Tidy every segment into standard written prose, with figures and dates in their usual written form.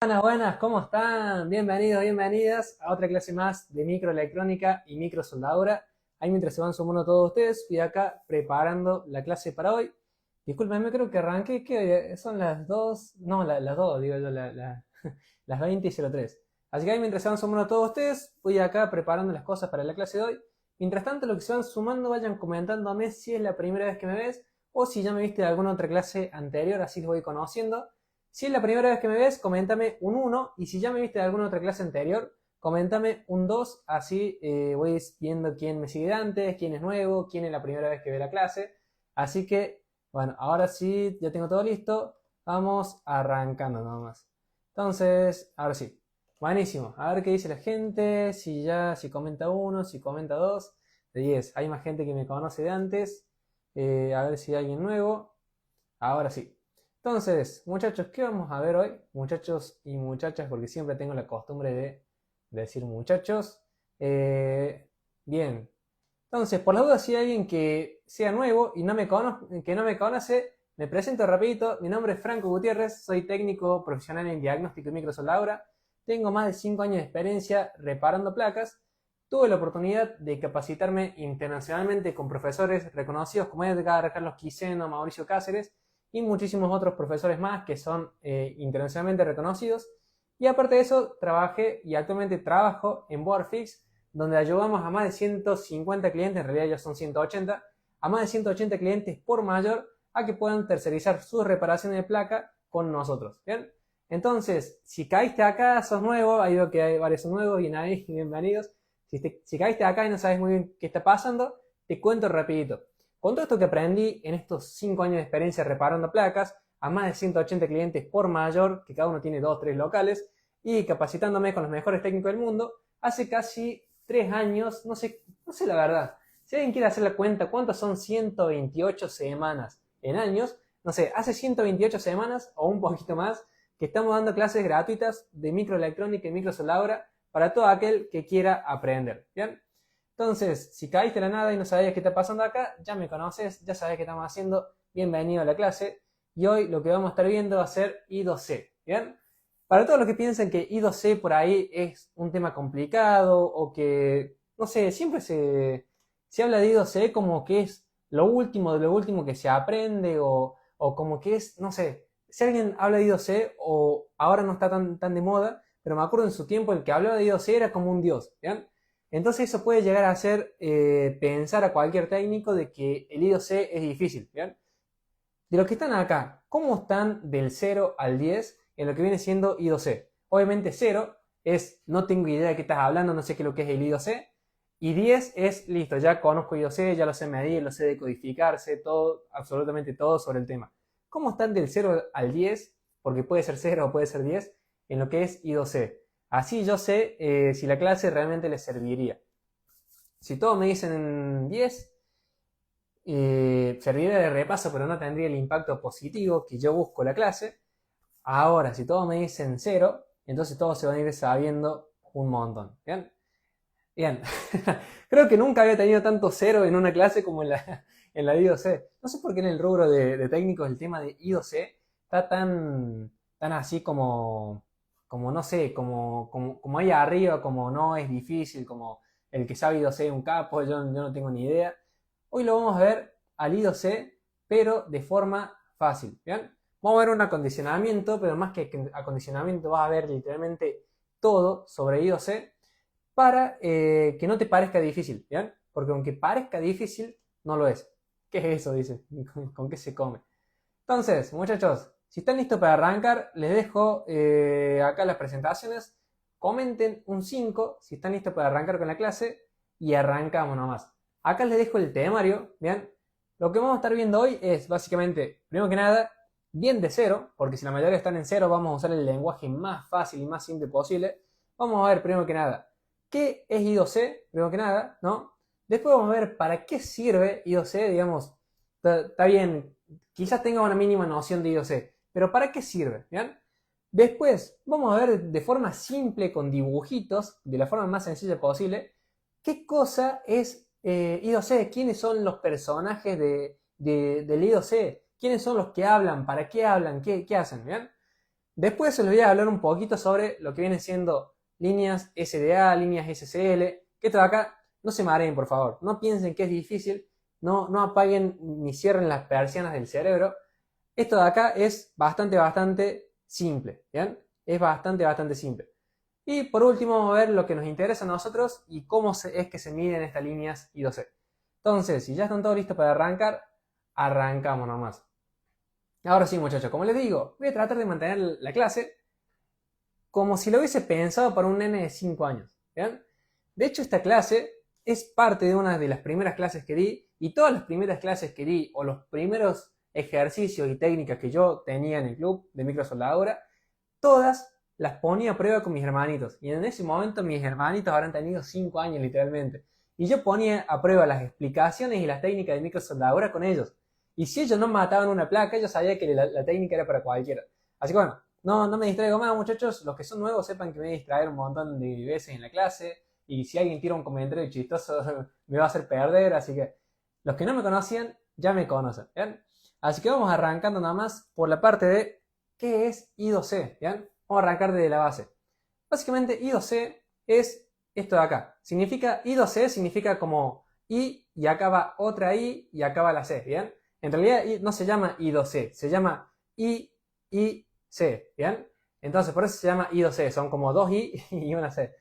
Buenas, buenas, ¿cómo están? Bienvenidos, bienvenidas a otra clase más de microelectrónica y microsoldadura. Ahí mientras se van sumando todos ustedes, fui acá preparando la clase para hoy. Disculpenme, creo que arranqué, que son las 2, no, las 2, digo yo, las 20:03. Así que ahí mientras se van sumando todos ustedes, fui acá preparando las cosas para la clase de hoy. Mientras tanto, lo que se van sumando, vayan comentándome si es la primera vez que me ves o si ya me viste de alguna otra clase anterior, así los voy conociendo. Si es la primera vez que me ves, coméntame un 1. Y si ya me viste de alguna otra clase anterior, coméntame un 2. Así voy viendo quién me sigue de antes, quién es nuevo, quién es la primera vez que ve la clase. Así que, bueno, ahora sí, ya tengo todo listo. Vamos arrancando nomás. Entonces, ahora sí. Buenísimo. A ver qué dice la gente. Si comenta 1, si comenta 2. De 10. Hay más gente que me conoce de antes. A ver si hay alguien nuevo. Ahora sí. Entonces, muchachos, ¿qué vamos a ver hoy? Muchachos y muchachas, porque siempre tengo la costumbre de decir muchachos. Bien. Entonces, por la duda, si hay alguien que sea nuevo y que no me conoce, me presento rapidito. Mi nombre es Franco Gutiérrez, soy técnico profesional en diagnóstico y microsoldadura. Tengo más de 5 años de experiencia reparando placas. Tuve la oportunidad de capacitarme internacionalmente con profesores reconocidos como Edgar, Carlos Quiseno, Mauricio Cáceres y muchísimos otros profesores más que son internacionalmente reconocidos. Y aparte de eso, trabajé y actualmente trabajo en Boardfix, donde ayudamos a más de 150 clientes, en realidad ya son 180, a más de 180 clientes por mayor a que puedan tercerizar sus reparaciones de placa con nosotros. ¿Bien? Entonces, si caíste acá, sos nuevo, ahí veo que hay varios nuevos y nadie, bienvenidos. Si caíste acá y no sabes muy bien qué está pasando, te cuento rapidito. Con todo esto que aprendí en estos 5 años de experiencia reparando placas, a más de 180 clientes por mayor, que cada uno tiene 2 o 3 locales, y capacitándome con los mejores técnicos del mundo, hace casi 3 años, no sé la verdad. Si alguien quiere hacer la cuenta, ¿cuántas son 128 semanas en años? No sé, hace 128 semanas o un poquito más que estamos dando clases gratuitas de microelectrónica y microsoldadura para todo aquel que quiera aprender. ¿Bien? Entonces, si caíste de la nada y no sabías qué está pasando acá, ya me conoces, ya sabes qué estamos haciendo. Bienvenido a la clase. Y hoy lo que vamos a estar viendo va a ser I2C. ¿Bien? Para todos los que piensan que I2C por ahí es un tema complicado o que, no sé, siempre se habla de I2C como que es lo último de lo último que se aprende o como que es, no sé, si alguien habla de I2C o ahora no está tan de moda, pero me acuerdo en su tiempo el que hablaba de I2C era como un dios. ¿Bien? Entonces eso puede llegar a hacer pensar a cualquier técnico de que el I2C es difícil. ¿Bien? De los que están acá, ¿cómo están del 0 al 10 en lo que viene siendo I2C? Obviamente 0 es no tengo idea de qué estás hablando, no sé qué es lo que es el I2C. Y 10 es listo, ya conozco I2C, ya lo sé medir, lo sé decodificarse, todo, absolutamente todo sobre el tema. ¿Cómo están del 0 al 10? Porque puede ser 0 o puede ser 10 en lo que es I2C. Así yo sé si la clase realmente les serviría. Si todos me dicen 10, serviría de repaso, pero no tendría el impacto positivo que yo busco en la clase. Ahora, si todos me dicen 0, entonces todos se van a ir sabiendo un montón. ¿Bien? Bien. Creo que nunca había tenido tanto 0 en una clase como en la I2C. No sé por qué en el rubro de técnicos el tema de I2C está tan así como no sé, como ahí arriba, como no es difícil, como el que sabe I2C es un capo, yo no tengo ni idea. Hoy lo vamos a ver al I2C, pero de forma fácil. ¿Bien? Vamos a ver un acondicionamiento, pero más que acondicionamiento vas a ver literalmente todo sobre I2C para que no te parezca difícil, ¿bien? Porque aunque parezca difícil, no lo es. ¿Qué es eso? Dice. ¿Con qué se come? Entonces, muchachos, si están listos para arrancar, les dejo acá las presentaciones. Comenten un 5 si están listos para arrancar con la clase y arrancamos nomás. Acá les dejo el temario, ¿bien? Lo que vamos a estar viendo hoy es básicamente, primero que nada, bien de cero, porque si la mayoría están en cero, vamos a usar el lenguaje más fácil y más simple posible. Vamos a ver, primero que nada, qué es I2C, primero que nada, ¿no? Después vamos a ver para qué sirve I2C, digamos, está bien, quizás tenga una mínima noción de I2C, pero ¿para qué sirve? ¿Bien? Después vamos a ver de forma simple, con dibujitos, de la forma más sencilla posible, qué cosa es I2C, quiénes son los personajes del I2C, quiénes son los que hablan, para qué hablan, qué hacen, ¿bien? Después les voy a hablar un poquito sobre lo que vienen siendo líneas SDA, líneas SSL, que esto de acá, no se mareen por favor, no piensen que es difícil, no apaguen ni cierren las persianas del cerebro. Esto de acá es bastante simple, ¿bien? Es bastante simple. Y por último vamos a ver lo que nos interesa a nosotros y cómo es que se miden estas líneas I2C. Entonces, si ya están todos listos para arrancar, arrancamos nomás. Ahora sí, muchachos, como les digo, voy a tratar de mantener la clase como si lo hubiese pensado para un nene de 5 años. ¿Bien? De hecho, esta clase es parte de una de las primeras clases que di, y todas las primeras clases que di, o los primeros ejercicios y técnicas que yo tenía en el club de microsoldadura, todas las ponía a prueba con mis hermanitos. Y en ese momento mis hermanitos habrán tenido 5 años literalmente. Y yo ponía a prueba las explicaciones y las técnicas de microsoldadura con ellos. Y si ellos no mataban una placa, yo sabía que la técnica era para cualquiera. Así que bueno, no me distraigo más, muchachos. Los que son nuevos sepan que me voy a distraer un montón de veces en la clase. Y si alguien tira un comentario chistoso, me va a hacer perder. Así que los que no me conocían, ya me conocen. ¿Bien? Así que vamos arrancando nada más por la parte de ¿qué es I2C? ¿Bien? Vamos a arrancar desde la base. Básicamente I2C es esto de acá. I2C significa como I y acá va otra I y acá va la C. ¿Bien? En realidad no se llama I2C, se llama IIC, ¿bien? Entonces por eso se llama I2C, son como dos I y una C.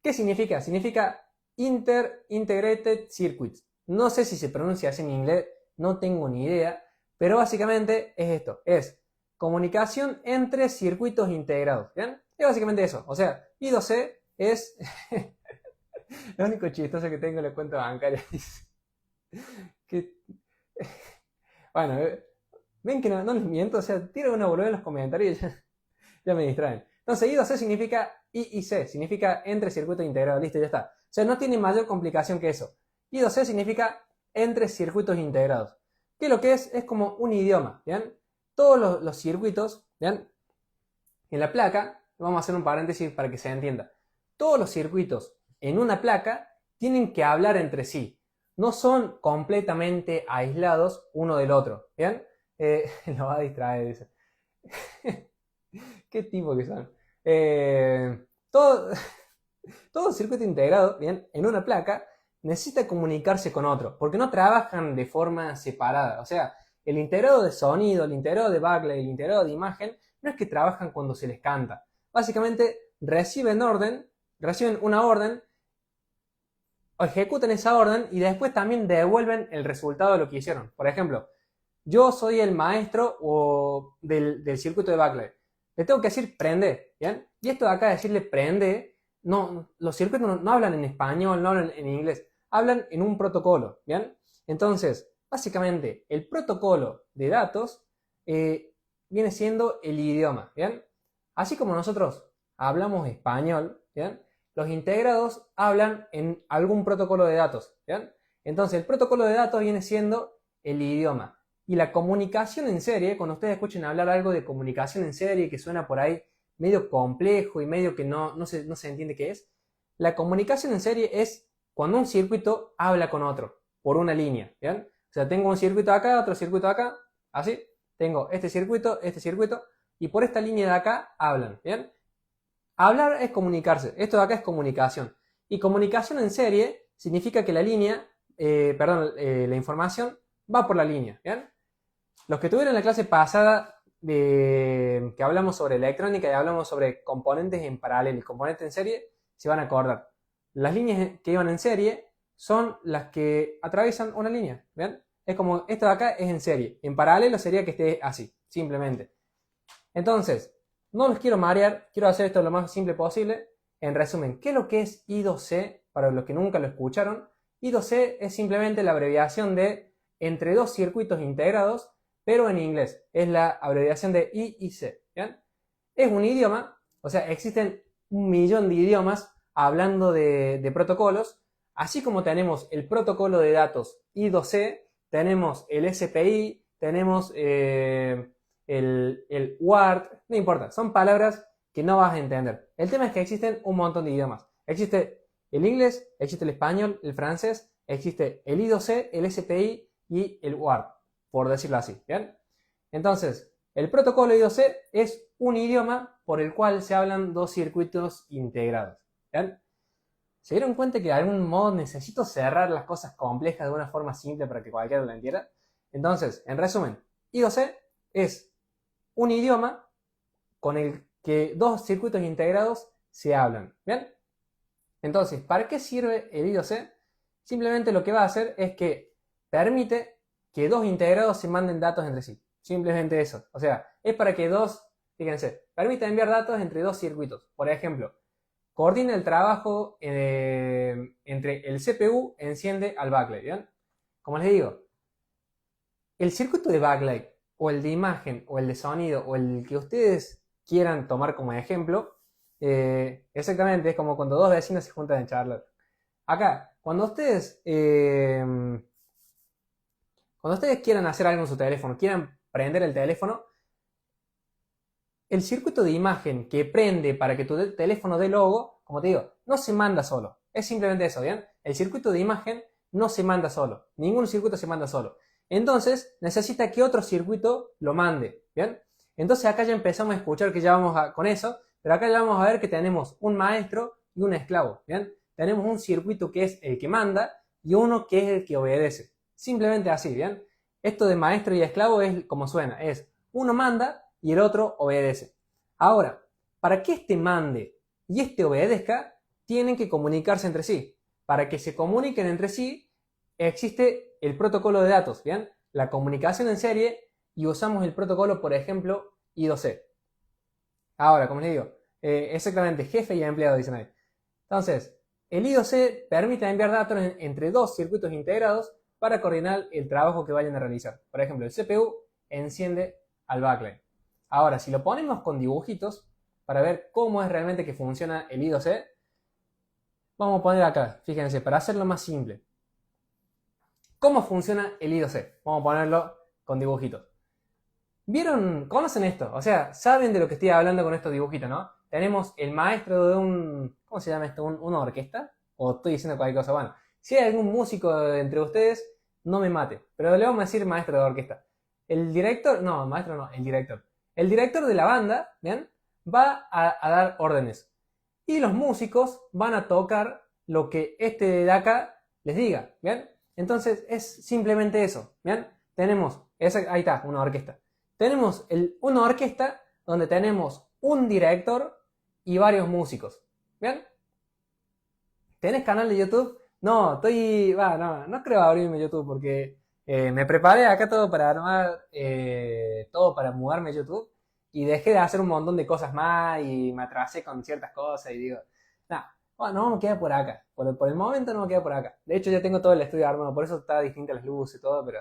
¿Qué significa? Significa Integrated Circuits. No sé si se pronuncia así en inglés, no tengo ni idea, pero básicamente es esto, es comunicación entre circuitos integrados, ¿bien? Es básicamente eso, o sea, I2C es... Lo único chistoso que tengo en la cuenta bancaria que... Bueno, ven que no les miento, o sea, tiro una boludez en los comentarios y ya me distraen. Entonces, I2C significa IIC, significa entre circuitos integrados, listo, ya está. O sea, no tiene mayor complicación que eso. I2C significa entre circuitos integrados. Que lo que es como un idioma, ¿bien? Todos los circuitos, ¿bien? En la placa, vamos a hacer un paréntesis para que se entienda. Todos los circuitos en una placa tienen que hablar entre sí. No son completamente aislados uno del otro, ¿bien? Lo va a distraer, dice. ¿Qué tipo que son? Todo circuito integrado, ¿bien? En una placa necesita comunicarse con otro, porque no trabajan de forma separada. O sea, el integrado de sonido, el integrado de backlight, el integrado de imagen, no es que trabajan cuando se les canta. Básicamente reciben una orden, ejecutan esa orden y después también devuelven el resultado de lo que hicieron. Por ejemplo, yo soy el maestro del circuito de backlight. Le tengo que decir prende, ¿bien? Y esto de acá decirle prende, no, los circuitos no hablan en español, no hablan en inglés, hablan en un protocolo, ¿bien? Entonces, básicamente, el protocolo de datos viene siendo el idioma, ¿bien? Así como nosotros hablamos español, ¿bien? Los integrados hablan en algún protocolo de datos, ¿bien? Entonces, el protocolo de datos viene siendo el idioma. Y la comunicación en serie, cuando ustedes escuchen hablar algo de comunicación en serie que suena por ahí medio complejo y medio que no se entiende qué es, la comunicación en serie es cuando un circuito habla con otro por una línea, ¿bien? O sea, tengo un circuito acá, otro circuito acá, así, tengo este circuito, y por esta línea de acá hablan, ¿bien? Hablar es comunicarse, esto de acá es comunicación. Y comunicación en serie significa que la información va por la línea, ¿bien? Los que tuvieron la clase pasada que hablamos sobre electrónica y hablamos sobre componentes en paralelo y componentes en serie, se van a acordar. Las líneas que iban en serie son las que atraviesan una línea, ¿ven? Es como, esto de acá es en serie. En paralelo sería que esté así, simplemente. Entonces, no los quiero marear, quiero hacer esto lo más simple posible. En resumen, ¿qué es lo que es I2C? Para los que nunca lo escucharon, I2C es simplemente la abreviación de entre dos circuitos integrados, pero en inglés. Es la abreviación de IIC, ¿bien? Es un idioma, o sea, existen 1.000.000 de idiomas hablando de protocolos, así como tenemos el protocolo de datos I2C, tenemos el SPI, tenemos el WART, no importa, son palabras que no vas a entender. El tema es que existen un montón de idiomas. Existe el inglés, existe el español, el francés, existe el I2C, el SPI y el WART, por decirlo así, ¿bien? Entonces, El protocolo I2C es un idioma por el cual se hablan dos circuitos integrados. ¿Bien? ¿Se dieron cuenta que de algún modo necesito cerrar las cosas complejas de una forma simple para que cualquiera lo entienda? Entonces, en resumen, I2C es un idioma con el que dos circuitos integrados se hablan. ¿Bien? Entonces, ¿para qué sirve el I2C? Simplemente lo que va a hacer es que permite que dos integrados se manden datos entre sí. Simplemente eso. O sea, es para que fíjense, permite enviar datos entre dos circuitos. Por ejemplo, coordina el trabajo entre el CPU enciende al backlight. ¿Bien? Como les digo, el circuito de backlight o el de imagen o el de sonido o el que ustedes quieran tomar como ejemplo, exactamente es como cuando dos vecinos se juntan a charlar. Acá, cuando ustedes quieran hacer algo en su teléfono, quieran prender el teléfono, el circuito de imagen que prende para que tu teléfono dé logo, como te digo, no se manda solo. Es simplemente eso, ¿bien? El circuito de imagen no se manda solo. Ningún circuito se manda solo. Entonces, necesita que otro circuito lo mande, ¿bien? Entonces acá ya empezamos a escuchar que ya vamos con eso, pero acá ya vamos a ver que tenemos un maestro y un esclavo, ¿bien? Tenemos un circuito que es el que manda y uno que es el que obedece. Simplemente así, ¿bien? Esto de maestro y esclavo es como suena, es uno manda y el otro obedece. Ahora, para que este mande y este obedezca, tienen que comunicarse entre sí. Para que se comuniquen entre sí, existe el protocolo de datos, ¿bien? La comunicación en serie y usamos el protocolo, por ejemplo, I2C. Ahora, como les digo, exactamente, jefe y empleado, dicen ahí. Entonces, el I2C permite enviar datos entre dos circuitos integrados para coordinar el trabajo que vayan a realizar. Por ejemplo, el CPU enciende al backlight. Ahora, si lo ponemos con dibujitos, para ver cómo es realmente que funciona el I2C, vamos a poner acá, fíjense, para hacerlo más simple. ¿Cómo funciona el I2C? Vamos a ponerlo con dibujitos. ¿Vieron? ¿Conocen esto? O sea, saben de lo que estoy hablando con estos dibujitos, ¿no? Tenemos el maestro de un... ¿Cómo se llama esto? ¿Una orquesta? ¿O estoy diciendo cualquier cosa? Bueno, si hay algún músico entre ustedes, no me mate. Pero le vamos a decir maestro de orquesta. El director... No, maestro no, el director. El director de la banda, ¿bien? Va a dar órdenes. Y los músicos van a tocar lo que este de acá les diga, ¿bien? Entonces es simplemente eso, ¿bien? Tenemos, ahí está, una orquesta. Tenemos una orquesta donde tenemos un director y varios músicos, ¿bien? ¿Tenés canal de YouTube? No, no creo abrirme YouTube porque me preparé acá todo para armar, todo para mudarme a YouTube y dejé de hacer un montón de cosas más y me atrasé con ciertas cosas y digo, no me queda por acá, por el momento no me queda por acá. De hecho ya tengo todo el estudio armado, por eso está distinta las luces y todo, pero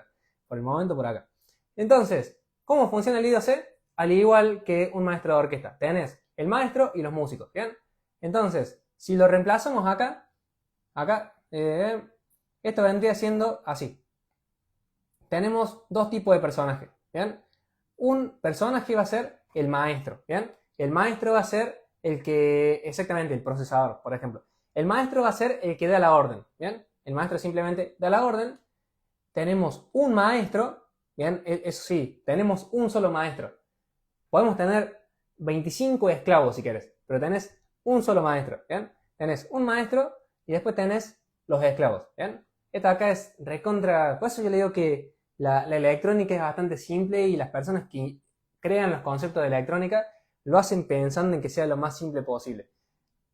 por el momento por acá. Entonces, ¿cómo funciona el I2C? Al igual que un maestro de orquesta. Tenés el maestro y los músicos, ¿bien? Entonces, si lo reemplazamos acá, esto vendría siendo así. Tenemos dos tipos de personajes, ¿bien? Un personaje va a ser el maestro, ¿bien? El maestro va a ser exactamente, el procesador, por ejemplo. El maestro va a ser el que da la orden, ¿bien? El maestro simplemente da la orden. Tenemos un maestro, ¿bien? Eso sí, tenemos un solo maestro. Podemos tener 25 esclavos si querés, pero tenés un solo maestro, ¿bien? Tenés un maestro y después tenés los esclavos, ¿bien? Esta acá es recontra... Por eso yo le digo que la electrónica es bastante simple y las personas que crean los conceptos de electrónica lo hacen pensando en que sea lo más simple posible.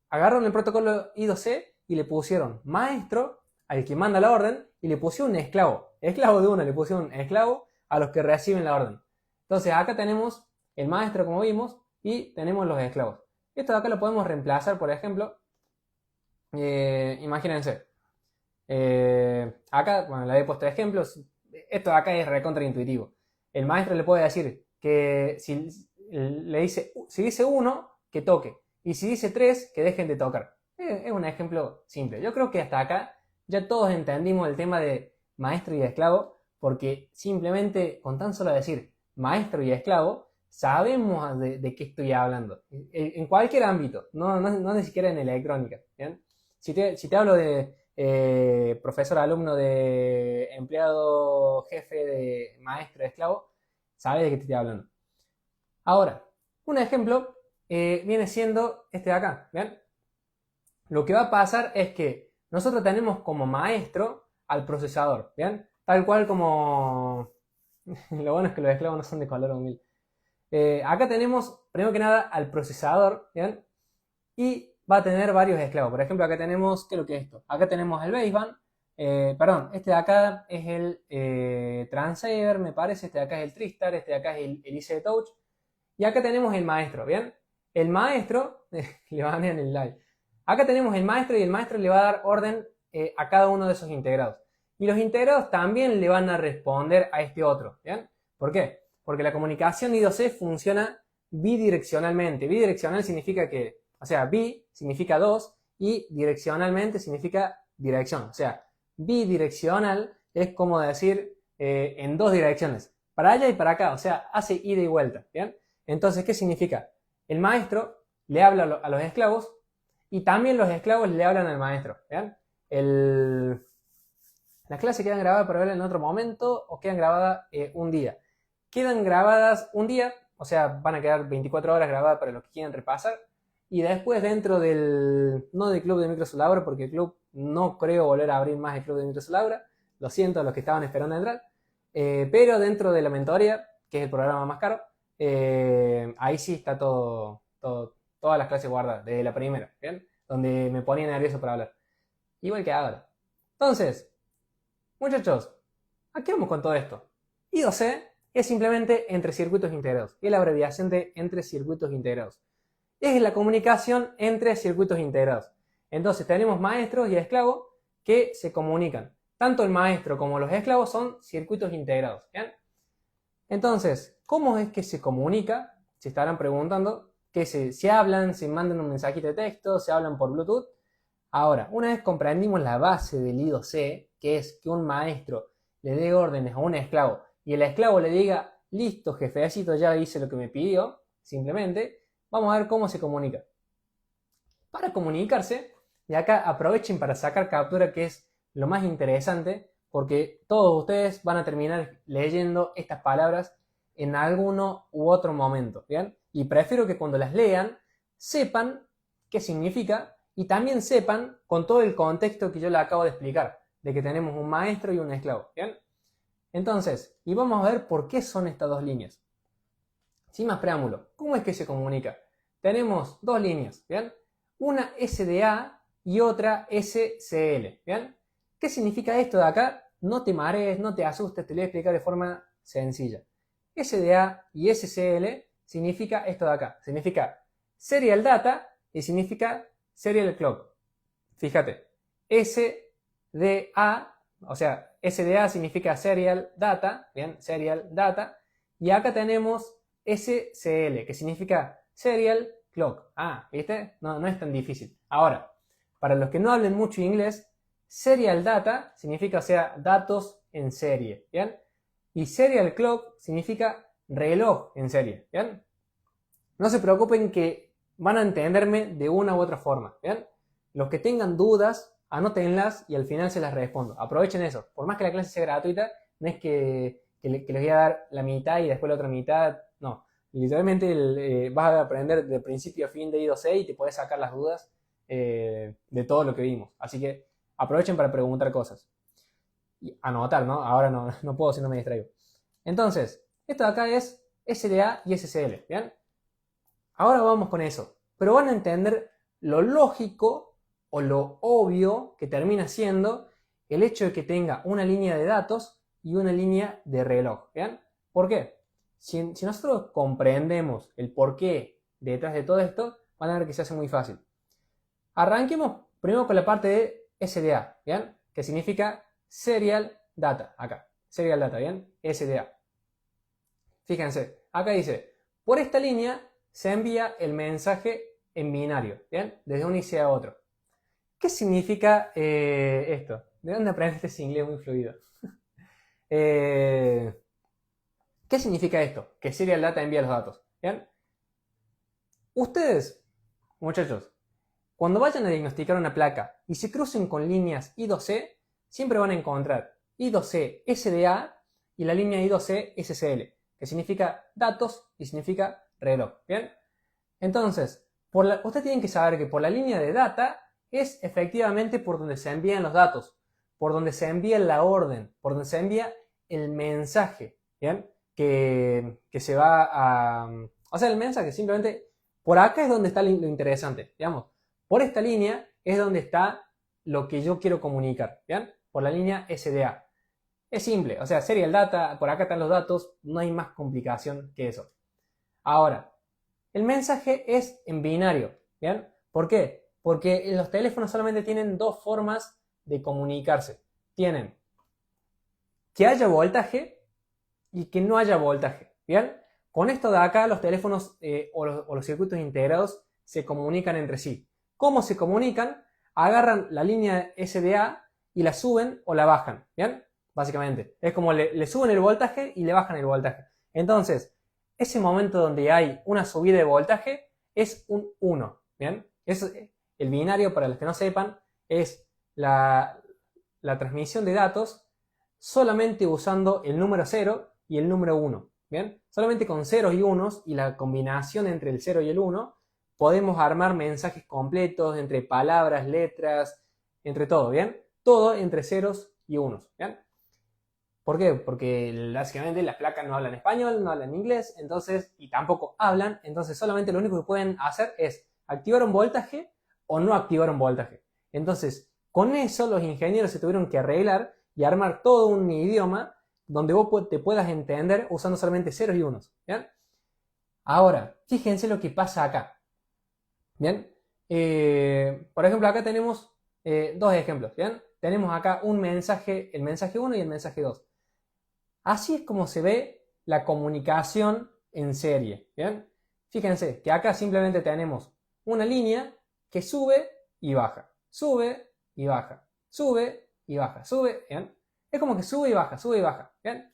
Agarraron el protocolo I2C y le pusieron maestro al que manda la orden y le pusieron un esclavo. Esclavo de uno, le pusieron un esclavo a los que reciben la orden. Entonces acá tenemos el maestro como vimos y tenemos los esclavos. Esto de acá lo podemos reemplazar, por ejemplo, imagínense. Acá, bueno, le he puesto ejemplos. Esto de acá es recontraintuitivo. El maestro le puede decir que si dice 1, que toque. Y si dice 3, que dejen de tocar. Es un ejemplo simple. Yo creo que hasta acá ya todos entendimos el tema de maestro y esclavo, porque simplemente con tan solo decir maestro y esclavo, sabemos de qué estoy hablando. En cualquier ámbito, no ni siquiera en electrónica. ¿Bien? Si te hablo de profesor, alumno, de empleado, jefe, de maestro, de esclavo, sabes de qué te estoy hablando. Ahora, un ejemplo viene siendo este de acá, ¿ven? Lo que va a pasar es que nosotros tenemos como maestro al procesador, ¿bien? Tal cual como... Lo bueno es que los esclavos no son de color humilde. Acá tenemos, primero que nada, al procesador, ¿bien? Y va a tener varios esclavos. Por ejemplo, acá tenemos, ¿qué es lo que es esto? Acá tenemos el baseband, perdón, este de acá es el transceiver, me parece, este de acá es el Tristar, este de acá es el IC Touch. Y acá tenemos el maestro, ¿bien? El maestro, le banean el live. Acá tenemos el maestro y el maestro le va a dar orden a cada uno de esos integrados. Y los integrados también le van a responder a este otro, ¿bien? ¿Por qué? Porque la comunicación I2C funciona bidireccionalmente. Bidireccional significa que, o sea, bi significa dos y direccionalmente significa dirección. O sea, bidireccional es como decir en dos direcciones, para allá y para acá, o sea, hace ida y vuelta, ¿bien? Entonces, ¿qué significa? El maestro le habla a los esclavos y también los esclavos le hablan al maestro, ¿bien? Las clases quedan grabadas para verlas en otro momento o quedan grabadas un día. Quedan grabadas un día, o sea, van a quedar 24 horas grabadas para los que quieran repasar. Y después dentro no del club de Microsoft Laura, porque el club no creo volver a abrir más el club de Microsoft Laura. Lo siento a los que estaban esperando entrar. Pero dentro de la mentoría, que es el programa más caro, ahí sí está todas las clases guardadas, desde la primera, ¿bien? Donde me ponía nervioso para hablar. Igual que ahora. Entonces, muchachos, ¿a qué vamos con todo esto? I2C es simplemente entre circuitos integrados. Es la abreviación de entre circuitos integrados. Es la comunicación entre circuitos integrados. Entonces tenemos maestros y esclavos que se comunican. Tanto el maestro como los esclavos son circuitos integrados, ¿bien? Entonces, ¿cómo es que se comunica? Se estarán preguntando. Que se hablan, se mandan un mensajito de texto, se hablan por Bluetooth. Ahora, una vez comprendimos la base del I2C, que es que un maestro le dé órdenes a un esclavo y el esclavo le diga, listo, jefecito, ya hice lo que me pidió, simplemente, vamos a ver cómo se comunica. Para comunicarse, y acá aprovechen para sacar captura, que es lo más interesante, porque todos ustedes van a terminar leyendo estas palabras en alguno u otro momento, ¿bien? Y prefiero que cuando las lean, sepan qué significa y también sepan con todo el contexto que yo les acabo de explicar, de que tenemos un maestro y un esclavo, ¿bien? Entonces, y vamos a ver por qué son estas dos líneas. Sin más preámbulo, ¿cómo es que se comunica? Tenemos dos líneas, ¿bien? Una SDA y otra SCL, ¿bien? ¿Qué significa esto de acá? No te marees, no te asustes, te lo voy a explicar de forma sencilla. SDA y SCL significa esto de acá. Significa Serial Data y significa Serial Clock. Fíjate, SDA, o sea, SDA significa Serial Data, ¿bien? Serial Data. Y acá tenemos SCL, que significa Serial Clock. Ah, ¿viste? No es tan difícil. Ahora, para los que no hablen mucho inglés, Serial Data significa, o sea, datos en serie, ¿bien? Y Serial Clock significa reloj en serie, ¿bien? No se preocupen que van a entenderme de una u otra forma, ¿bien? Los que tengan dudas, anótenlas y al final se las respondo. Aprovechen eso. Por más que la clase sea gratuita, no es que les voy a dar la mitad y después la otra mitad. No. Literalmente vas a aprender de principio a fin de I2C y te puedes sacar las dudas de todo lo que vimos. Así que aprovechen para preguntar cosas. Y anotar, ¿no? Ahora no puedo si no me distraigo. Entonces, esto de acá es SDA y SCL, ¿bien? Ahora vamos con eso. Pero van a entender lo lógico o lo obvio que termina siendo el hecho de que tenga una línea de datos y una línea de reloj, ¿bien? ¿Por qué? Si nosotros comprendemos el porqué detrás de todo esto, van a ver que se hace muy fácil. Arranquemos primero con la parte de SDA, ¿bien? Que significa Serial Data, acá. Serial Data, ¿bien? SDA. Fíjense, acá dice, por esta línea se envía el mensaje en binario, ¿bien? Desde un IC a otro. ¿Qué significa esto? ¿De dónde aprendiste ese inglés muy fluido? ¿Qué significa esto? Que Serial Data envía los datos, ¿bien? Ustedes, muchachos, cuando vayan a diagnosticar una placa y se crucen con líneas I2C, siempre van a encontrar I2C SDA y la línea I2C SCL, que significa datos y significa reloj, ¿bien? Entonces, ustedes tienen que saber que por la línea de data es efectivamente por donde se envían los datos, por donde se envía la orden, por donde se envía el mensaje, ¿bien? Que se va a... O sea, el mensaje simplemente... Por acá es donde está lo interesante, digamos. Por esta línea es donde está lo que yo quiero comunicar, ¿bien? Por la línea SDA. Es simple, o sea, serial data, por acá están los datos, no hay más complicación que eso. Ahora, el mensaje es en binario, ¿bien? ¿Por qué? Porque los teléfonos solamente tienen dos formas de comunicarse. Tienen que haya voltaje y que no haya voltaje, ¿bien? Con esto de acá los teléfonos o los circuitos integrados se comunican entre sí. ¿Cómo se comunican? Agarran la línea SDA y la suben o la bajan, ¿bien? Básicamente. Es como le suben el voltaje y le bajan el voltaje. Entonces, ese momento donde hay una subida de voltaje es un 1, ¿bien? El binario, para los que no sepan, es la transmisión de datos solamente usando el número 0 y el número 1, ¿bien? Solamente con ceros y unos y la combinación entre el 0 y el 1 podemos armar mensajes completos entre palabras, letras, entre todo, ¿bien? Todo entre ceros y unos, ¿bien? ¿Por qué? Porque básicamente las placas no hablan español, no hablan inglés, entonces, y tampoco hablan, entonces solamente lo único que pueden hacer es activar un voltaje o no activar un voltaje. Entonces, con eso los ingenieros se tuvieron que arreglar y armar todo un idioma donde vos te puedas entender usando solamente ceros y unos, ¿bien? Ahora, fíjense lo que pasa acá, ¿bien? Por ejemplo, acá tenemos dos ejemplos, ¿bien? Tenemos acá un mensaje, el mensaje 1 y el mensaje 2. Así es como se ve la comunicación en serie, ¿bien? Fíjense que acá simplemente tenemos una línea que sube y baja, sube y baja, sube y baja, sube, ¿bien? Es como que sube y baja, ¿bien?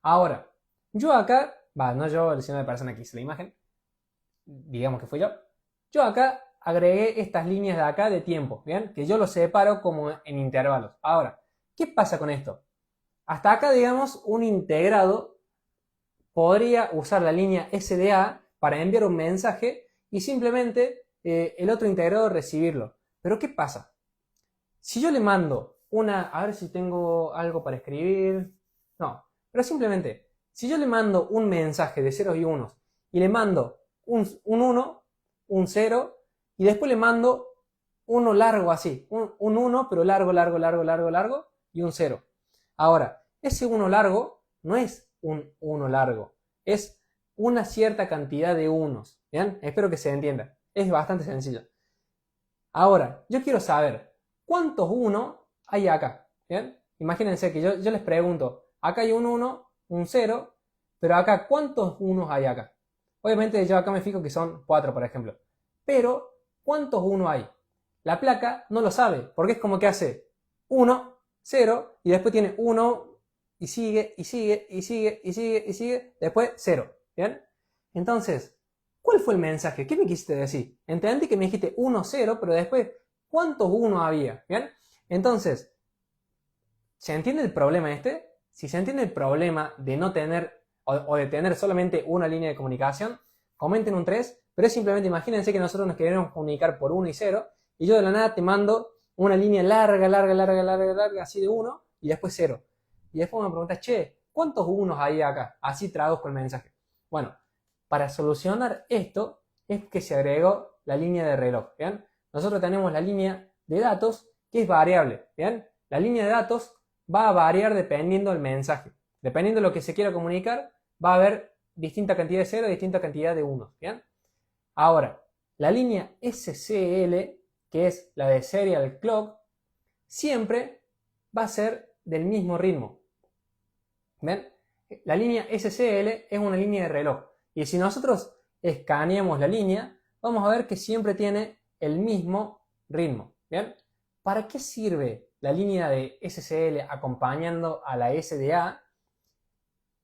Ahora, yo acá, no yo, sino la persona que hizo la imagen, digamos que fui yo. Yo acá agregué estas líneas de acá de tiempo, ¿bien? Que yo los separo como en intervalos. Ahora, ¿qué pasa con esto? Hasta acá, digamos, un integrado podría usar la línea SDA para enviar un mensaje y simplemente el otro integrado recibirlo. Pero ¿qué pasa? Si yo le mando a ver si tengo algo para escribir. No, pero simplemente, si yo le mando un mensaje de ceros y unos y le mando un 1, un 0 y después le mando uno largo así, un 1 pero largo, largo, largo, largo, largo y un 0. Ahora, ese 1 largo no es un 1 largo, es una cierta cantidad de unos, ¿bien? Espero que se entienda, es bastante sencillo. Ahora, yo quiero saber cuántos 1 hay acá, ¿bien? Imagínense que yo les pregunto, acá hay un 1, un 0, pero acá, ¿cuántos unos hay acá? Obviamente yo acá me fijo que son 4, por ejemplo. Pero, ¿cuántos 1 hay? La placa no lo sabe, porque es como que hace 1, 0, y después tiene 1, y sigue, y sigue, y sigue, y sigue, y sigue, después 0, ¿bien? Entonces, ¿cuál fue el mensaje? ¿Qué me quisiste decir? Entendí que me dijiste 1, 0, pero después, ¿cuántos 1 había? ¿Bien? Entonces, ¿se entiende el problema este? Si se entiende el problema de no tener o de tener solamente una línea de comunicación, comenten un 3, pero es simplemente, imagínense que nosotros nos queremos comunicar por 1 y 0, y yo de la nada te mando una línea larga, larga, larga, larga, larga, así de 1, y después 0. Y después me preguntas, che, ¿cuántos unos hay acá? Así traduzco el mensaje. Bueno, para solucionar esto es que se agregó la línea de reloj, ¿bien? Nosotros tenemos la línea de datos que es variable, ¿bien? La línea de datos va a variar dependiendo del mensaje. Dependiendo de lo que se quiera comunicar, va a haber distinta cantidad de 0 y distinta cantidad de 1, ¿bien? Ahora, la línea SCL, que es la de Serial Clock, siempre va a ser del mismo ritmo. ¿Ven? La línea SCL es una línea de reloj. Y si nosotros escaneamos la línea, vamos a ver que siempre tiene el mismo ritmo. ¿Bien? ¿Para qué sirve la línea de SCL acompañando a la SDA?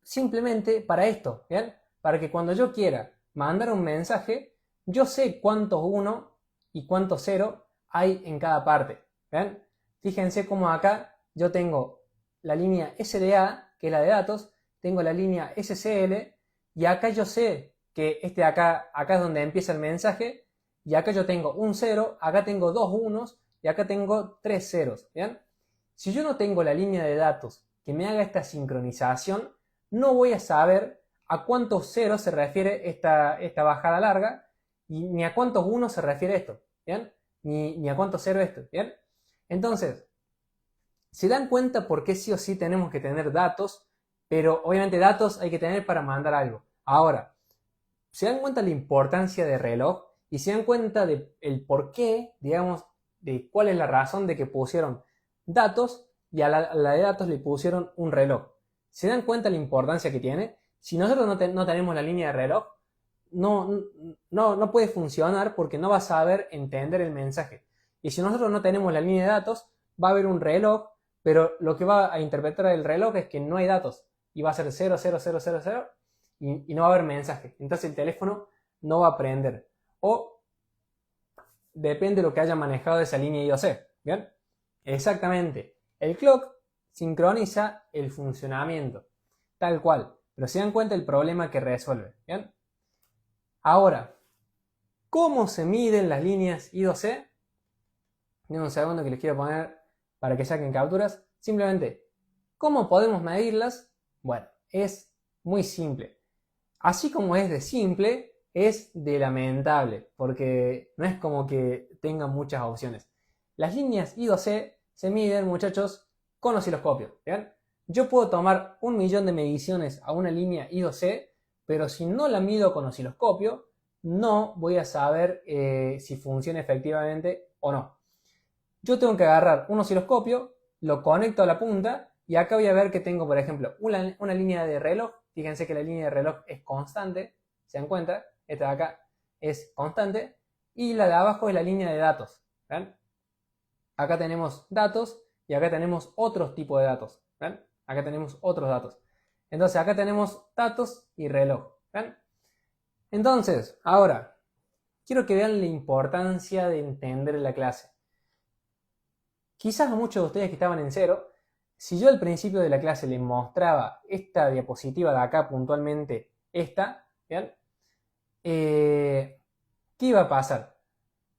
Simplemente para esto, ¿bien? Para que cuando yo quiera mandar un mensaje, yo sé cuántos 1 y cuántos 0 hay en cada parte, ¿bien? Fíjense cómo acá yo tengo la línea SDA, que es la de datos, tengo la línea SCL, y acá yo sé que acá es donde empieza el mensaje, y acá yo tengo un 0, acá tengo dos unos, y acá tengo tres ceros, ¿bien? Si yo no tengo la línea de datos que me haga esta sincronización, no voy a saber a cuántos ceros se refiere esta bajada larga, ni a cuántos unos se refiere esto, ¿bien? Ni a cuántos ceros esto, ¿bien? Entonces, se dan cuenta por qué sí o sí tenemos que tener datos, pero obviamente datos hay que tener para mandar algo. Ahora, se dan cuenta de la importancia de reloj y se dan cuenta del por qué, digamos, de cuál es la razón de que pusieron datos y a la de datos le pusieron un reloj. ¿Se dan cuenta de la importancia que tiene? Si nosotros no tenemos la línea de reloj, no puede funcionar porque no va a saber entender el mensaje. Y si nosotros no tenemos la línea de datos, va a haber un reloj, pero lo que va a interpretar el reloj es que no hay datos y va a ser 0, 0, 0, 0, 0 y no va a haber mensaje. Entonces el teléfono no va a prender. O depende de lo que haya manejado de esa línea I2C. ¿Bien? Exactamente. El clock sincroniza el funcionamiento. Tal cual. Pero se dan cuenta del problema que resuelve. ¿Bien? Ahora, ¿cómo se miden las líneas I2C? Denme un segundo que les quiero poner para que saquen capturas. Simplemente, ¿cómo podemos medirlas? Bueno, es muy simple. Así como es de simple, es de lamentable, porque no es como que tengan muchas opciones. Las líneas I2C se miden, muchachos, con osciloscopio. ¿Bien? Yo puedo tomar 1.000.000 de mediciones a una línea I2C, pero si no la mido con osciloscopio, no voy a saber si funciona efectivamente o no. Yo tengo que agarrar un osciloscopio, lo conecto a la punta y acá voy a ver que tengo, por ejemplo, una línea de reloj. Fíjense que la línea de reloj es constante, ¿se dan cuenta? Esta de acá es constante y la de abajo es la línea de datos. ¿Ven? Acá tenemos datos y acá tenemos otros tipos de datos. ¿Ven? Acá tenemos otros datos. Entonces acá tenemos datos y reloj. ¿Ven? Entonces, ahora, quiero que vean la importancia de entender la clase. Quizás a muchos de ustedes que estaban en cero, si yo al principio de la clase les mostraba esta diapositiva de acá puntualmente, esta, ¿bien? ¿Qué iba a pasar?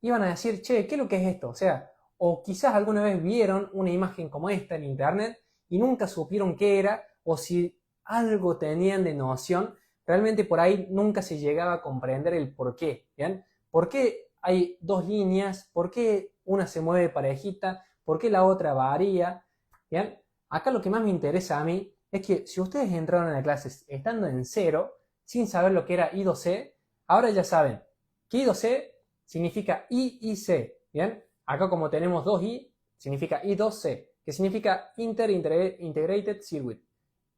Iban a decir, che, ¿qué es lo que es esto? O sea, o quizás alguna vez vieron una imagen como esta en internet y nunca supieron qué era, o si algo tenían de noción, realmente por ahí nunca se llegaba a comprender el por qué, ¿bien? ¿Por qué hay dos líneas? ¿Por qué una se mueve parejita? ¿Por qué la otra varía? ¿Bien? Acá lo que más me interesa a mí es que si ustedes entraron a la clase estando en cero, sin saber lo que era I2C, ahora ya saben que I2C significa I y C, ¿bien? Acá como tenemos 2I, significa I2C, que significa Integrated Circuit.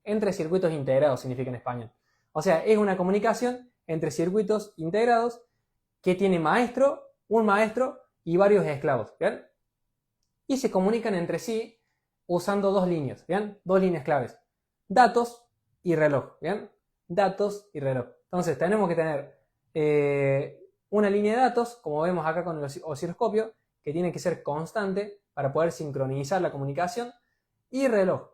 Entre circuitos integrados significa en español. O sea, es una comunicación entre circuitos integrados que tiene un maestro y varios esclavos, ¿bien? Y se comunican entre sí usando dos líneas, ¿bien? Dos líneas claves. Datos y reloj, ¿bien? Datos y reloj. Entonces tenemos que tener una línea de datos, como vemos acá con el osciloscopio, que tiene que ser constante para poder sincronizar la comunicación. Y reloj,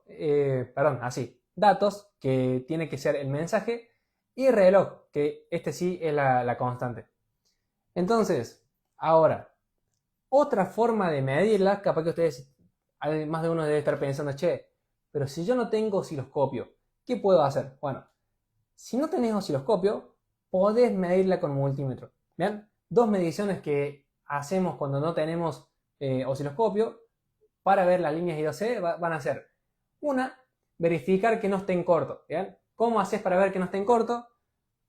así. Datos, que tiene que ser el mensaje. Y reloj, que este sí es la constante. Entonces, ahora, otra forma de medirla, capaz que ustedes, más de uno debe estar pensando, che, pero si yo no tengo osciloscopio, ¿qué puedo hacer? Bueno, si no tenés osciloscopio, podés medirla con multímetro. ¿Bien? Dos mediciones que hacemos cuando no tenemos osciloscopio para ver las líneas I2C van a ser: una, verificar que no esté en corto. ¿Bien? ¿Cómo haces para ver que no esté en corto?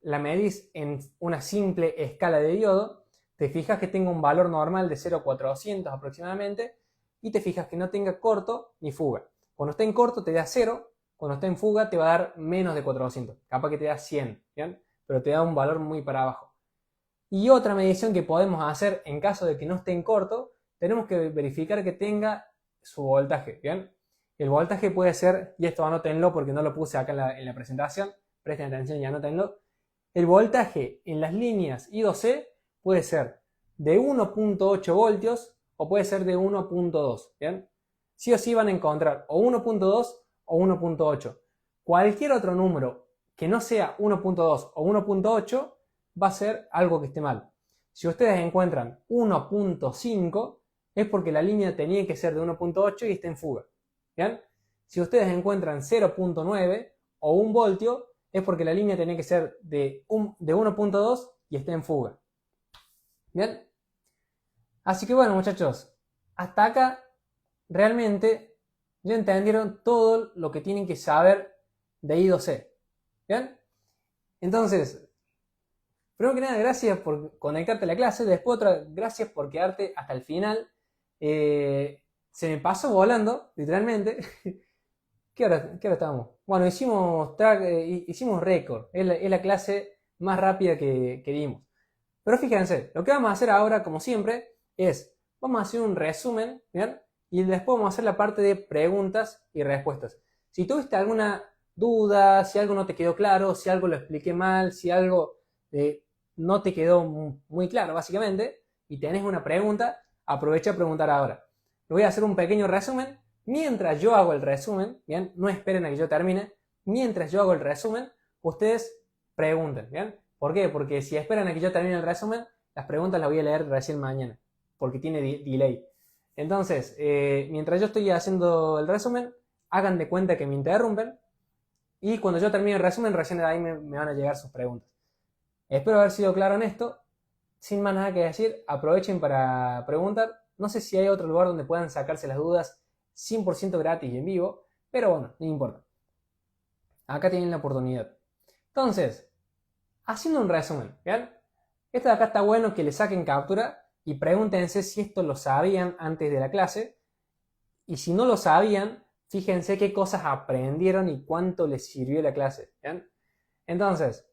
La medís en una simple escala de diodo. Te fijas que tenga un valor normal de 0,400 aproximadamente y te fijas que no tenga corto ni fuga. Cuando esté en corto te da 0, cuando esté en fuga te va a dar menos de 400, capaz que te da 100, ¿bien? Pero te da un valor muy para abajo. Y otra medición que podemos hacer en caso de que no esté en corto, tenemos que verificar que tenga su voltaje, ¿bien? El voltaje puede ser, y esto anótenlo porque no lo puse acá en la presentación, presten atención y anótenlo. El voltaje en las líneas I2C puede ser de 1.8 voltios o puede ser de 1.2, ¿bien? Sí o sí van a encontrar o 1.2 o 1.8. Cualquier otro número que no sea 1.2 o 1.8 va a ser algo que esté mal. Si ustedes encuentran 1.5, es porque la línea tenía que ser de 1.8 y está en fuga. ¿Bien? Si ustedes encuentran 0.9 o 1 voltio, es porque la línea tenía que ser de 1.2 y está en fuga. ¿Bien? Así que bueno, muchachos, hasta acá realmente ya entendieron todo lo que tienen que saber de I2C. ¿Bien? Entonces, primero que nada, gracias por conectarte a la clase. Después otra, gracias por quedarte hasta el final. Se me pasó volando, literalmente. ¿Qué hora estábamos? Bueno, hicimos récord. Es la clase más rápida que dimos. Pero fíjense, lo que vamos a hacer ahora, como siempre, es, vamos a hacer un resumen, ¿bien? Y después vamos a hacer la parte de preguntas y respuestas. Si tuviste alguna duda, si algo no te quedó claro, si algo lo expliqué mal, si algo no te quedó muy claro, básicamente, y tenés una pregunta, aprovecha a preguntar ahora. Le voy a hacer un pequeño resumen. Mientras yo hago el resumen, ¿bien? No esperen a que yo termine. Mientras yo hago el resumen, ustedes pregunten, ¿bien? ¿Por qué? Porque si esperan a que yo termine el resumen, las preguntas las voy a leer recién mañana, porque tiene delay. Entonces, mientras yo estoy haciendo el resumen, hagan de cuenta que me interrumpen, y cuando yo termine el resumen, recién de ahí me van a llegar sus preguntas. Espero haber sido claro en esto. Sin más nada que decir, aprovechen para preguntar. No sé si hay otro lugar donde puedan sacarse las dudas 100% gratis y en vivo, pero bueno, no importa. Acá tienen la oportunidad. Entonces, haciendo un resumen, ¿bien? Esto de acá está bueno que le saquen captura y pregúntense si esto lo sabían antes de la clase. Y si no lo sabían, fíjense qué cosas aprendieron y cuánto les sirvió la clase, ¿bien? Entonces,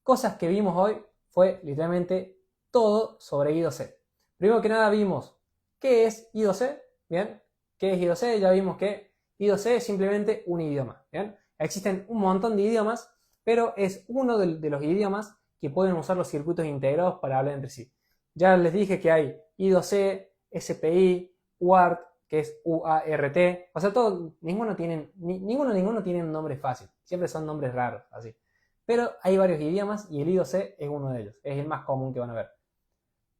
cosas que vimos hoy fue literalmente todo sobre I2C. Primero que nada vimos qué es I2C, ¿bien? ¿Qué es I2C? Ya vimos que I2C es simplemente un idioma, ¿bien? Existen un montón de idiomas, pero es uno de los idiomas que pueden usar los circuitos integrados para hablar entre sí. Ya les dije que hay I2C, SPI, UART, que es UART, o sea, ninguno tiene un nombre fácil, siempre son nombres raros, así. Pero hay varios idiomas y el I2C es uno de ellos, es el más común que van a ver.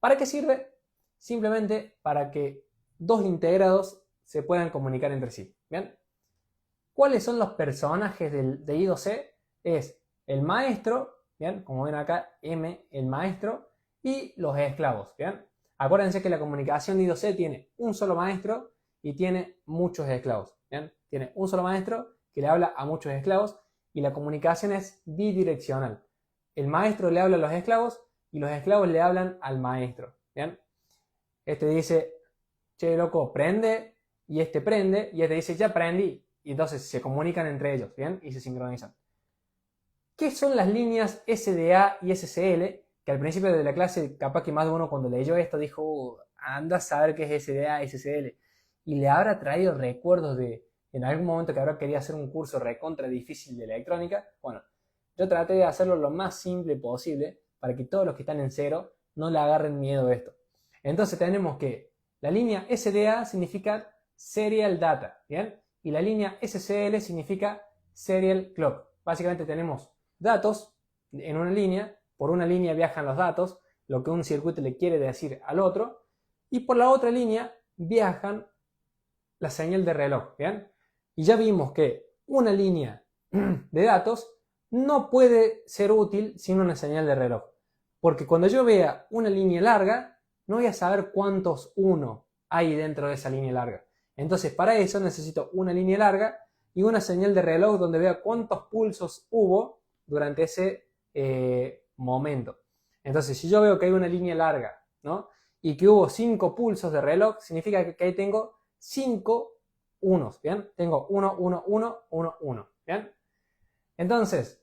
¿Para qué sirve? Simplemente para que dos integrados se puedan comunicar entre sí. ¿Bien? ¿Cuáles son los personajes de I2C? Es el maestro, ¿bien? Como ven acá, M, el maestro, y los esclavos. ¿Bien? Acuérdense que la comunicación de I2C tiene un solo maestro y tiene muchos esclavos. ¿Bien? Tiene un solo maestro que le habla a muchos esclavos y la comunicación es bidireccional. El maestro le habla a los esclavos y los esclavos le hablan al maestro. ¿Bien? Este dice, che, loco, prende, y este prende, y este dice, ya prendí. Y entonces se comunican entre ellos, ¿bien? Y se sincronizan. ¿Qué son las líneas SDA y SCL? Que al principio de la clase, capaz que más de uno cuando leyó esto dijo, anda a saber qué es SDA y SCL. Y le habrá traído recuerdos de, en algún momento que habrá querido hacer un curso recontra difícil de electrónica. Bueno, yo traté de hacerlo lo más simple posible para que todos los que están en cero no le agarren miedo a esto. Entonces tenemos que la línea SDA significa Serial Data, ¿bien? Y la línea SCL significa Serial Clock. Básicamente tenemos datos en una línea, por una línea viajan los datos, lo que un circuito le quiere decir al otro, y por la otra línea viajan la señal de reloj, ¿bien? Y ya vimos que una línea de datos no puede ser útil sin una señal de reloj, porque cuando yo vea una línea larga, no voy a saber cuántos 1 hay dentro de esa línea larga. Entonces, para eso necesito una línea larga y una señal de reloj donde vea cuántos pulsos hubo durante ese momento. Entonces, si yo veo que hay una línea larga, ¿no? Y que hubo 5 pulsos de reloj, significa que ahí tengo 5 unos, ¿bien? Tengo 1, 1, 1, 1, 1, ¿bien? Entonces,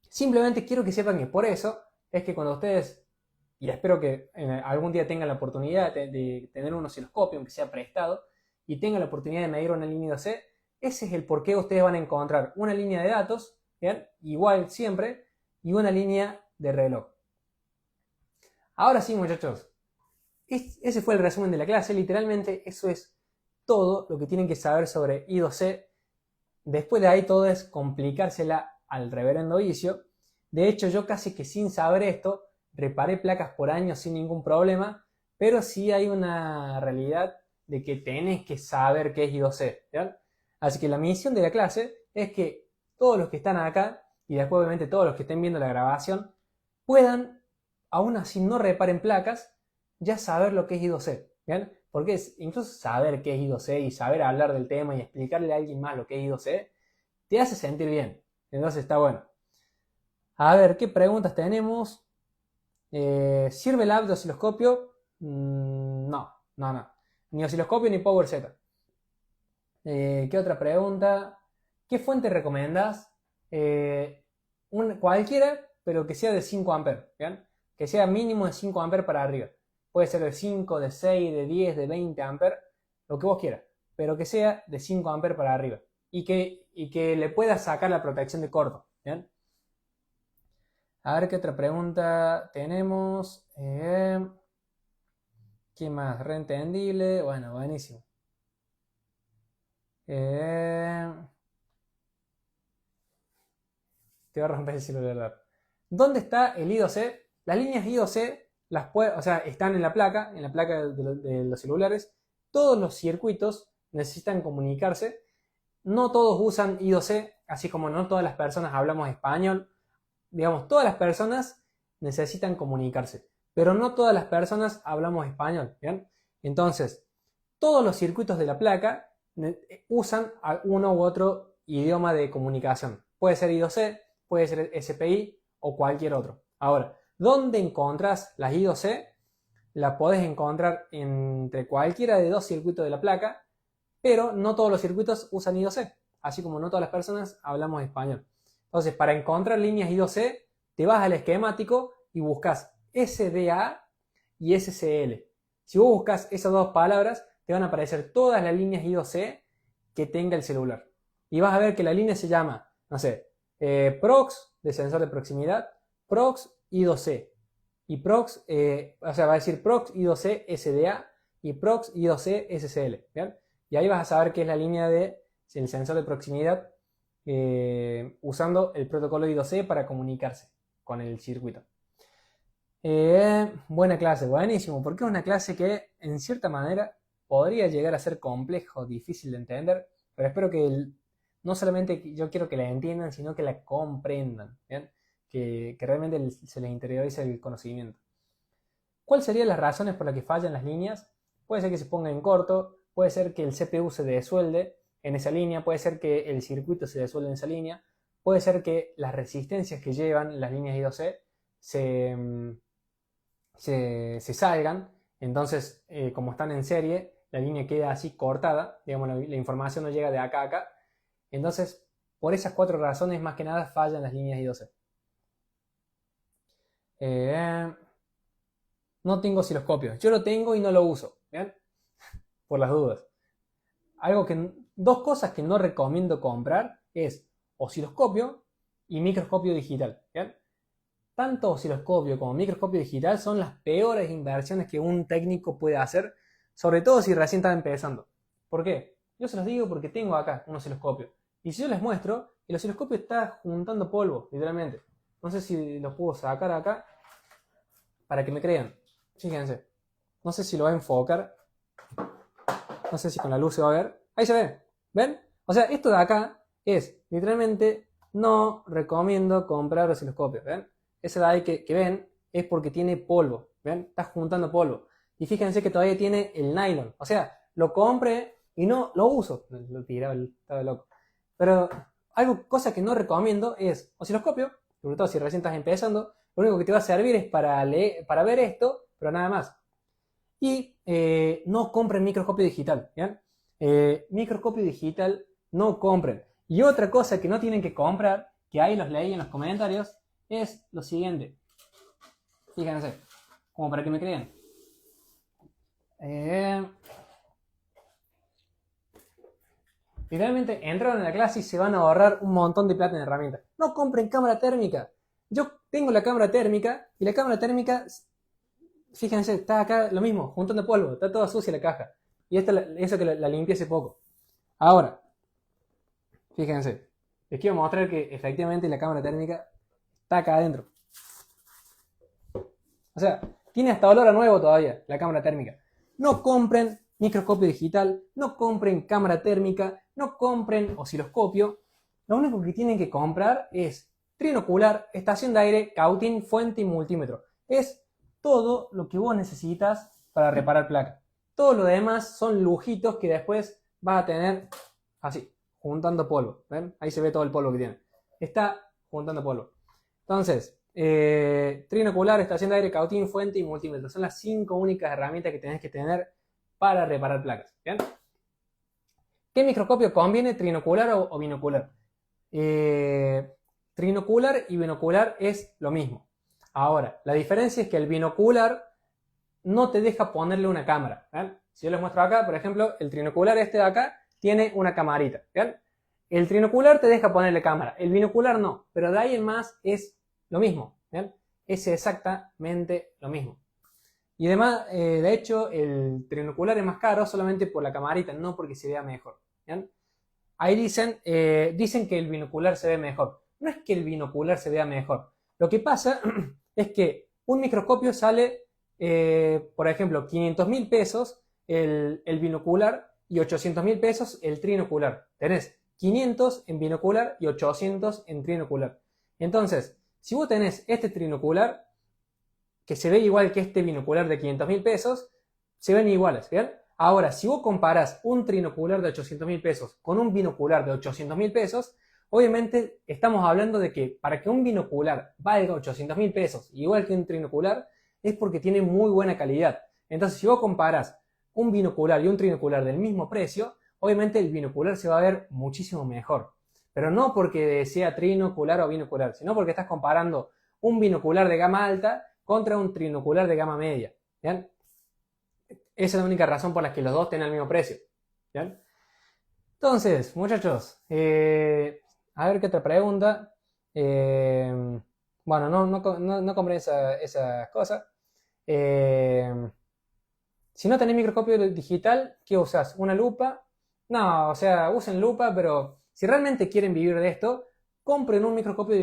simplemente quiero que sepan que por eso es que cuando ustedes, y espero que algún día tengan la oportunidad de tener un osciloscopio, aunque sea prestado, y tengan la oportunidad de medir una línea I2C, ese es el por qué ustedes van a encontrar una línea de datos, ¿bien? Igual siempre, y una línea de reloj. Ahora sí, muchachos, ese fue el resumen de la clase. Literalmente eso es todo lo que tienen que saber sobre I2C. Después de ahí todo es complicársela al reverendo vicio. De hecho, yo casi que sin saber esto, reparé placas por años sin ningún problema, pero sí hay una realidad de que tenés que saber qué es I2C, ¿ya? Así que la misión de la clase es que todos los que están acá, y después obviamente todos los que estén viendo la grabación, puedan, aún así no reparen placas, ya saber lo que es I2C, ¿bien? Porque incluso saber qué es I2C y saber hablar del tema y explicarle a alguien más lo que es I2C, te hace sentir bien. Entonces está bueno. A ver, ¿qué preguntas tenemos? ¿Sirve el app de osciloscopio? No. Ni osciloscopio ni PowerZ. ¿Qué otra pregunta? ¿Qué fuente recomendás? Cualquiera, pero que sea de 5 amperes, ¿bien? Que sea mínimo de 5 amperes para arriba. Puede ser de 5, de 6, de 10, de 20 amperes, lo que vos quieras, pero que sea de 5 amperes para arriba. Y que le puedas sacar la protección de corto, ¿bien? A ver qué otra pregunta tenemos. ¿Qué más? Reentendible. Bueno, buenísimo. Te va a romper el cielo de verdad. ¿Dónde está el I2C? Las líneas I2C están en la placa de los celulares. Todos los circuitos necesitan comunicarse. No todos usan I2C, así como no todas las personas hablamos español. Digamos, todas las personas necesitan comunicarse, pero no todas las personas hablamos español, ¿bien? Entonces, todos los circuitos de la placa usan uno u otro idioma de comunicación. Puede ser I2C, puede ser SPI o cualquier otro. Ahora, ¿dónde encontrás las I2C? La podés encontrar entre cualquiera de dos circuitos de la placa, pero no todos los circuitos usan I2C, así como no todas las personas hablamos español. Entonces, para encontrar líneas I2C, te vas al esquemático y buscas SDA y SCL. Si vos buscas esas dos palabras, te van a aparecer todas las líneas I2C que tenga el celular. Y vas a ver que la línea se llama, no sé, PROX, de sensor de proximidad, PROX I2C. Y PROX, va a decir PROX I2C SDA y PROX I2C SCL. ¿Bien? Y ahí vas a saber qué es la línea del sensor de proximidad usando el protocolo I2C para comunicarse con el circuito. Buena clase, buenísimo, porque es una clase que en cierta manera podría llegar a ser complejo, difícil de entender, pero espero que no solamente yo quiero que la entiendan, sino que la comprendan, ¿bien? Que realmente se les interiorice el conocimiento. ¿Cuáles serían las razones por las que fallan las líneas? Puede ser que se ponga en corto, puede ser que el CPU se desuelde en esa línea, puede ser que el circuito se desuelde en esa línea, puede ser que las resistencias que llevan las líneas I2C se salgan, entonces como están en serie, la línea queda así cortada, digamos, la información no llega de acá a acá, entonces por esas 4 razones más que nada fallan las líneas I2C. No tengo osciloscopio, yo lo tengo y no lo uso, ¿bien? Por las dudas. Dos cosas que no recomiendo comprar es osciloscopio y microscopio digital, ¿bien? Tanto osciloscopio como microscopio digital son las peores inversiones que un técnico puede hacer, sobre todo si recién está empezando. ¿Por qué? Yo se los digo porque tengo acá un osciloscopio. Y si yo les muestro, el osciloscopio está juntando polvo, literalmente. No sé si lo puedo sacar acá para que me crean. Fíjense. No sé si lo va a enfocar. No sé si con la luz se va a ver. Ahí se ve. ¿Ven? O sea, esto de acá es, literalmente, no recomiendo comprar osciloscopios. ¿Ven? Ese de ahí que ven es porque tiene polvo. ¿Ven? Está juntando polvo. Y fíjense que todavía tiene el nylon. O sea, lo compré y no lo uso. Lo tiraba, estaba loco. Pero cosa que no recomiendo es osciloscopio, sobre todo si recién estás empezando. Lo único que te va a servir es para ver esto, pero nada más. Y no compren microscopio digital, ¿bien? Microscopio digital no compren. Y otra cosa que no tienen que comprar, que ahí los leí en los comentarios, es lo siguiente. Fíjense, como para que me crean. Literalmente entraron en la clase y se van a ahorrar un montón de plata en herramientas. No compren cámara térmica. Yo tengo la cámara térmica y la cámara térmica, fíjense, está acá lo mismo, juntando polvo, está toda sucia la caja. Y eso que la limpié hace poco. Ahora, fíjense, les quiero mostrar que efectivamente la cámara térmica está acá adentro. O sea, tiene hasta olor a nuevo todavía la cámara térmica. No compren microscopio digital, no compren cámara térmica, no compren osciloscopio. Lo único que tienen que comprar es trinocular, estación de aire, cautín, fuente y multímetro. Es todo lo que vos necesitas para reparar placa. Todo lo demás son lujitos que después vas a tener así, juntando polvo. ¿Ven? Ahí se ve todo el polvo que tiene. Está juntando polvo. Entonces, trinocular, estación de aire, cautín, fuente y multímetro. Son las 5 únicas herramientas que tenés que tener para reparar placas. ¿Bien? ¿Qué microscopio conviene, trinocular o binocular? Trinocular y binocular es lo mismo. Ahora, la diferencia es que el binocular no te deja ponerle una cámara. ¿Ven? Si yo les muestro acá, por ejemplo, el trinocular este de acá tiene una camarita. ¿Ven? El trinocular te deja ponerle cámara, el binocular no, pero de ahí en más es lo mismo. ¿Ven? Es exactamente lo mismo. Y además, de hecho, el trinocular es más caro solamente por la camarita, no porque se vea mejor. ¿Ven? Ahí dicen que el binocular se ve mejor. No es que el binocular se vea mejor. Lo que pasa es que un microscopio sale, por ejemplo, 500.000 pesos el binocular y 800.000 pesos el trinocular. Tenés 500 en binocular y 800 en trinocular. Entonces, si vos tenés este trinocular, que se ve igual que este binocular de 500.000 pesos, se ven iguales, ¿bien? Ahora, si vos comparás un trinocular de 800.000 pesos con un binocular de 800.000 pesos, obviamente estamos hablando de que para que un binocular valga 800.000 pesos, igual que un trinocular, es porque tiene muy buena calidad. Entonces, si vos comparás un binocular y un trinocular del mismo precio, obviamente el binocular se va a ver muchísimo mejor. Pero no porque sea trinocular o binocular, sino porque estás comparando un binocular de gama alta contra un trinocular de gama media. ¿Bien? Esa es la única razón por la que los dos tienen el mismo precio. ¿Bien? Entonces, muchachos, a ver qué otra pregunta. Bueno, no compré esas cosas. Si no tenés microscopio digital, ¿qué usás? ¿Una lupa? No, o sea, usen lupa, pero si realmente quieren vivir de esto, compren un microscopio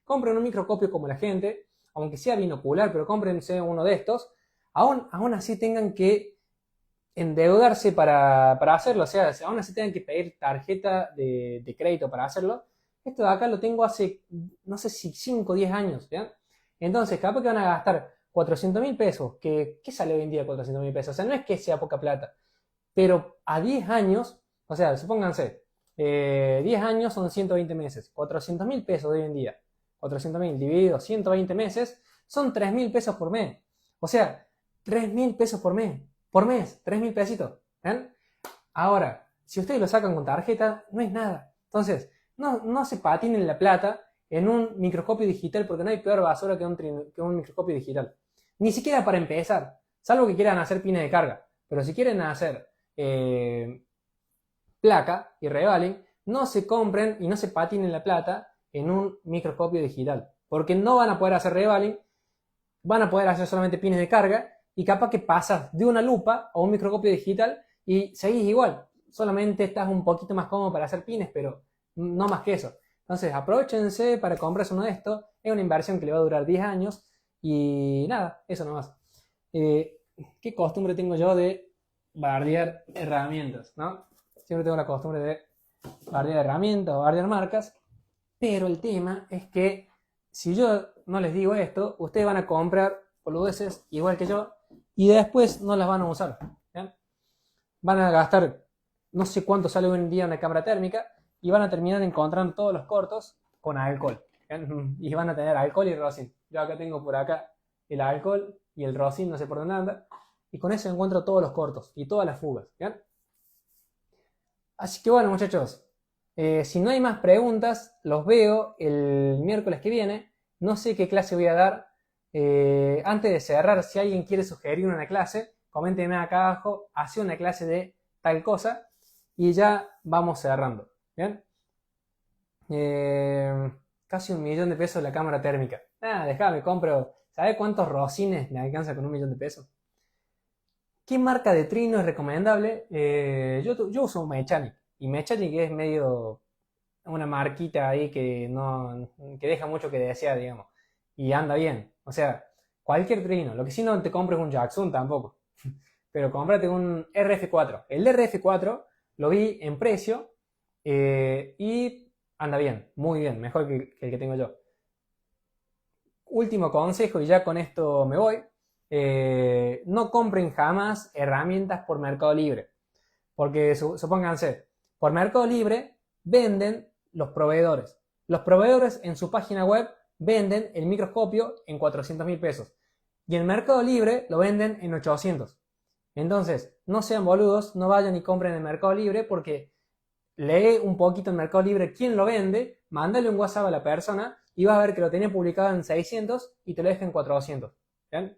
compren un microscopio como la gente, aunque sea binocular, pero cómprense uno de estos. Aún así tengan que endeudarse para hacerlo, o sea, aún así tengan que pedir tarjeta de crédito para hacerlo. Esto de acá lo tengo hace, no sé si 5 o 10 años, ¿ya? Entonces, capaz que van a gastar 400.000 pesos, ¿qué sale hoy en día 400.000 pesos? O sea, no es que sea poca plata, pero a 10 años, o sea, supónganse, 10 años son 120 meses, 400.000 pesos de hoy en día, 400.000 dividido 120 meses, son 3.000 pesos por mes. O sea, 3.000 pesos por mes, 3.000 pesitos. ¿Ven? Ahora, si ustedes lo sacan con tarjeta, no es nada. Entonces, no se patinen la plata en un microscopio digital porque no hay peor basura que un microscopio digital. Ni siquiera para empezar, salvo que quieran hacer pines de carga. Pero si quieren hacer placa y revaling, no se compren y no se patinen la plata en un microscopio digital. Porque no van a poder hacer revaling, van a poder hacer solamente pines de carga y capaz que pasas de una lupa a un microscopio digital y seguís igual. Solamente estás un poquito más cómodo para hacer pines, pero no más que eso. Entonces aprovechense para comprarse uno de estos. Es una inversión que le va a durar 10 años y nada, eso nomás. ¿Qué costumbre tengo yo de bardear herramientas, ¿no? Siempre tengo la costumbre de bardear herramientas o bardear marcas, pero el tema es que si yo no les digo esto, ustedes van a comprar boludeces igual que yo y después no las van a usar. ¿Bien? Van a gastar no sé cuánto sale hoy en día una cámara térmica y van a terminar encontrando todos los cortos con alcohol. ¿Bien? Y van a tener alcohol y rosin. Yo acá tengo por acá el alcohol y el rosin, no sé por dónde anda, y con eso encuentro todos los cortos y todas las fugas. ¿Bien? Así que bueno, muchachos, si no hay más preguntas, los veo el miércoles que viene. No sé qué clase voy a dar. Antes de cerrar, si alguien quiere sugerir una clase, coméntenme acá abajo, hace una clase de tal cosa y ya vamos cerrando. ¿Bien? Casi 1.000.000 de pesos la cámara térmica. Nada, déjame, compro. ¿Sabes cuántos rosines me alcanza con 1.000.000 de pesos? ¿Qué marca de trino es recomendable? Yo uso Mechanic. Y Mechanic es medio una marquita ahí que no, que deja mucho que desear, digamos. Y anda bien. O sea, cualquier trino. Lo que sí no te compres un Jackson tampoco. Pero cómprate un RF4. El de RF4 lo vi en precio y anda bien, muy bien, mejor que el que tengo yo. Último consejo y ya con esto me voy. No compren jamás herramientas por Mercado Libre. Porque supónganse, por Mercado Libre venden los proveedores. Los proveedores en su página web venden el microscopio en 400.000 pesos. Y en Mercado Libre lo venden en 800. Entonces, no sean boludos, no vayan y compren en Mercado Libre porque lee un poquito en Mercado Libre quién lo vende, mándale un WhatsApp a la persona y vas a ver que lo tenía publicado en 600 y te lo deja en 400. ¿Bien?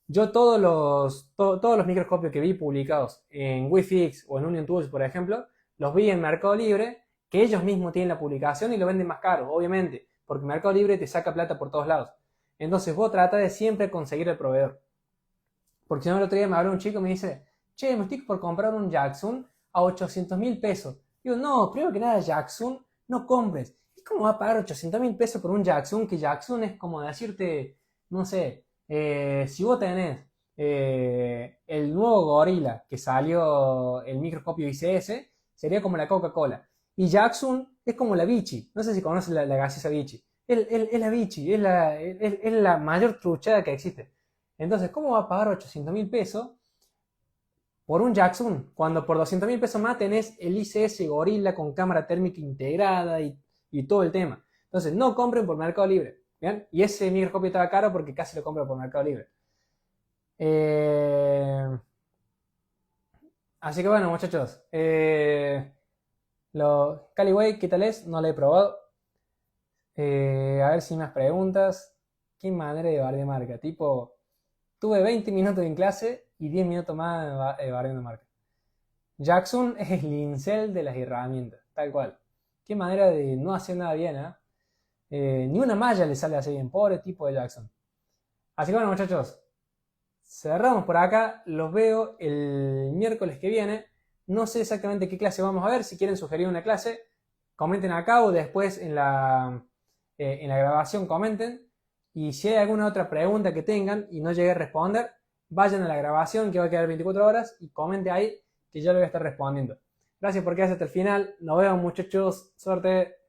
Yo todos los microscopios que vi publicados en Wifix o en Union Tools, por ejemplo, los vi en Mercado Libre, que ellos mismos tienen la publicación y lo venden más caro, obviamente, porque Mercado Libre te saca plata por todos lados. Entonces vos trata de siempre conseguir el proveedor. Porque si no, el otro día me habló un chico y me dice, che, me estoy por comprar un Jackson a 800.000 pesos. Digo, no, primero que nada, Jackson, no compres. ¿Y cómo va a pagar 800.000 pesos por un Jackson? Que Jackson es como decirte, no sé, si vos tenés el nuevo Gorilla que salió el microscopio ICS, sería como la Coca-Cola. Y Jackson es como la Vichy. No sé si conoces la gaseosa Vichy. Es la Vichy, es la mayor truchada que existe. Entonces, ¿cómo va a pagar 800.000 pesos por un Jackson cuando por 200.000 pesos más tenés el ICS Gorilla con cámara térmica integrada y todo el tema? Entonces, no compren por Mercado Libre. ¿Bien? Y ese microscopio estaba caro porque casi lo compro por Mercado Libre. Así que bueno, muchachos. Caliway, ¿qué tal es? No lo he probado. A ver si más preguntas. ¿Qué manera de bar de marca? Tipo, tuve 20 minutos en clase y 10 minutos más barriendo marca. Jackson es el incel de las herramientas, tal cual. Qué manera de no hacer nada bien, ni una malla le sale así bien, pobre tipo de Jackson. Así que bueno, muchachos, cerramos por acá. Los veo el miércoles que viene. No sé exactamente qué clase vamos a ver. Si quieren sugerir una clase, comenten acá o después en la grabación comenten. Y si hay alguna otra pregunta que tengan y no llegué a responder, vayan a la grabación que va a quedar 24 horas y comente ahí que yo le voy a estar respondiendo. Gracias por quedarse hasta el final. Nos vemos, muchachos. Suerte.